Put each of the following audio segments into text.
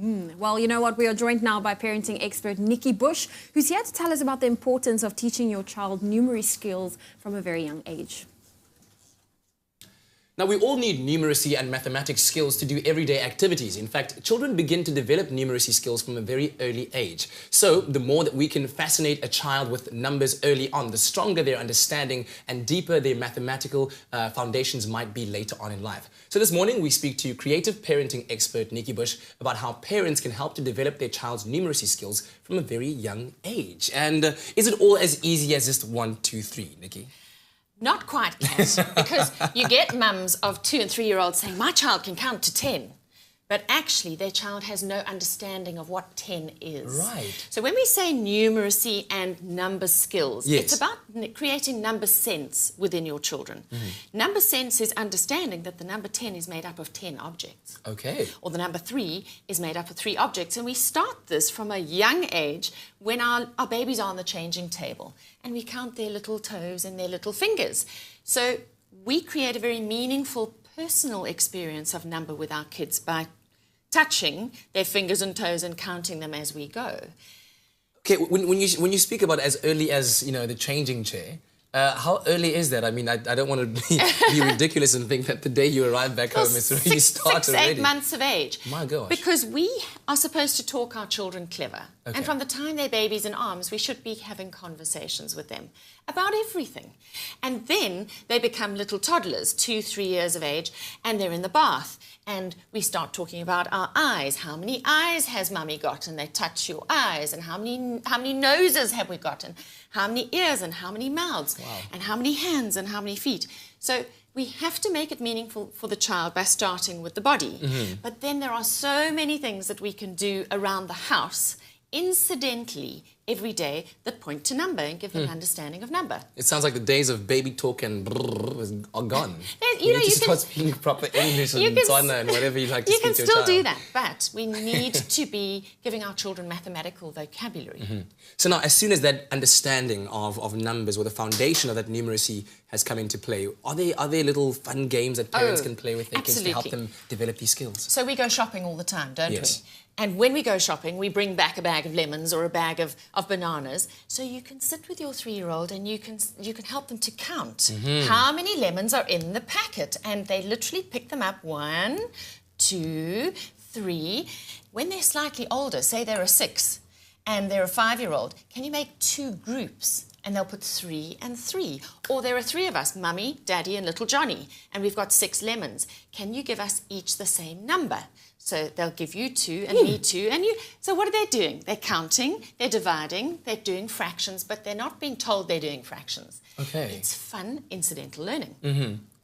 Well, you know what? We are joined now by parenting expert Nikki Bush, who's here to tell us about the importance of teaching your child numeracy skills from a very young age. Now, we all need numeracy and mathematics skills to do everyday activities. In fact, children begin to develop numeracy skills from a very early age. So, the more that we can fascinate a child with numbers early on, the stronger their understanding and deeper their mathematical foundations might be later on in life. So this morning, we speak to creative parenting expert Nikki Bush about how parents can help to develop their child's numeracy skills from a very young age. And is it all as easy as just 1, 2, 3, Nikki? Not quite, Kat, because you get mums of 2- and 3-year-olds saying, my child can count to 10. But actually, their child has no understanding of what 10 is. Right. So when we say numeracy and number skills, yes, it's about creating number sense within your children. Number sense is understanding that the number 10 is made up of 10 objects. Okay. Or the number 3 is made up of 3 objects. And we start this from a young age when our babies are on the changing table. And we count their little toes and their little fingers. So we create a very meaningful personal experience of number with our kids by touching their fingers and toes and counting them as we go. Okay, when you speak about as early as, you know, the changing chair, how early is that? I mean, I don't want to be ridiculous and think that the day you arrive back home is where you start already. 6, 8 months of age. My gosh. Because we are supposed to talk our children clever. Okay. And from the time they're babies in arms, we should be having conversations with them about everything. And then they become little toddlers, 2, 3 years of age, and they're in the bath. And we start talking about our eyes. How many eyes has mummy got? And they touch your eyes. And how many noses have we got? And how many ears and how many mouths? Wow. And how many hands and how many feet? So we have to make it meaningful for the child by starting with the body. But then there are so many things that we can do around the house, incidentally, every day, that point to number and give them an understanding of number. It sounds like the days of baby talk and brrr are gone. You need to start speaking proper English and Tswana and whatever you like to speak to your child. You can still do that, but we need to be giving our children mathematical vocabulary. So now, as soon as that understanding of numbers or the foundation of that numeracy has come into play, are there little fun games that parents can play with their kids to help them develop these skills? So we go shopping all the time, don't Yes. we? And when we go shopping, we bring back a bag of lemons or a bag of bananas. So you can sit with your 3-year-old and you can help them to count how many lemons are in the packet. And they literally pick them up 1, 2, 3. When they're slightly older, say they're a 6 and they're a 5-year-old, can you make 2 groups? And they'll put 3 and 3. Or there are 3 of us, Mummy, Daddy and little Johnny, and we've got 6 lemons. Can you give us each the same number? So they'll give you 2 and me 2 and you. So what are they doing? They're counting, they're dividing, they're doing fractions, but they're not being told they're doing fractions. Okay. It's fun, incidental learning.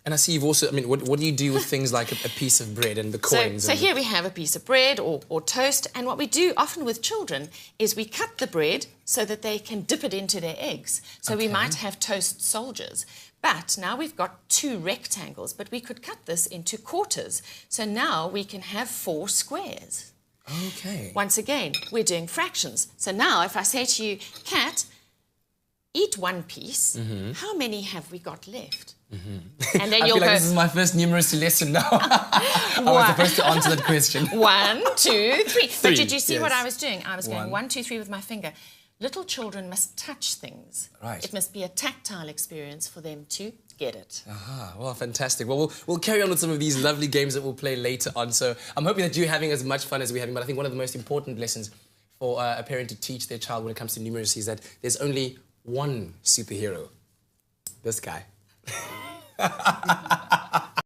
And I see you've also, I mean, what do you do with things like a piece of bread and the coins? So here we have a piece of bread or toast, and what we do often with children is we cut the bread so that they can dip it into their eggs. So we might have toast soldiers. But now we've got 2 rectangles, but we could cut this into quarters. So now we can have 4 squares. Okay. Once again, we're doing fractions. So now if I say to you, Kat, eat 1 piece, how many have we got left? And then I you'll feel like go, this is my first numeracy lesson now. I was supposed to answer that question. 1, 2, 3. But did you see yes. what I was doing? I was going 1, 1, 2, 3 with my finger. Little children must touch things. Right. It must be a tactile experience for them to get it. Aha, well, fantastic. Well, we'll carry on with some of these lovely games that we'll play later on. So I'm hoping that you're having as much fun as we're having. But I think one of the most important lessons for a parent to teach their child when it comes to numeracy is that there's only one superhero. This guy.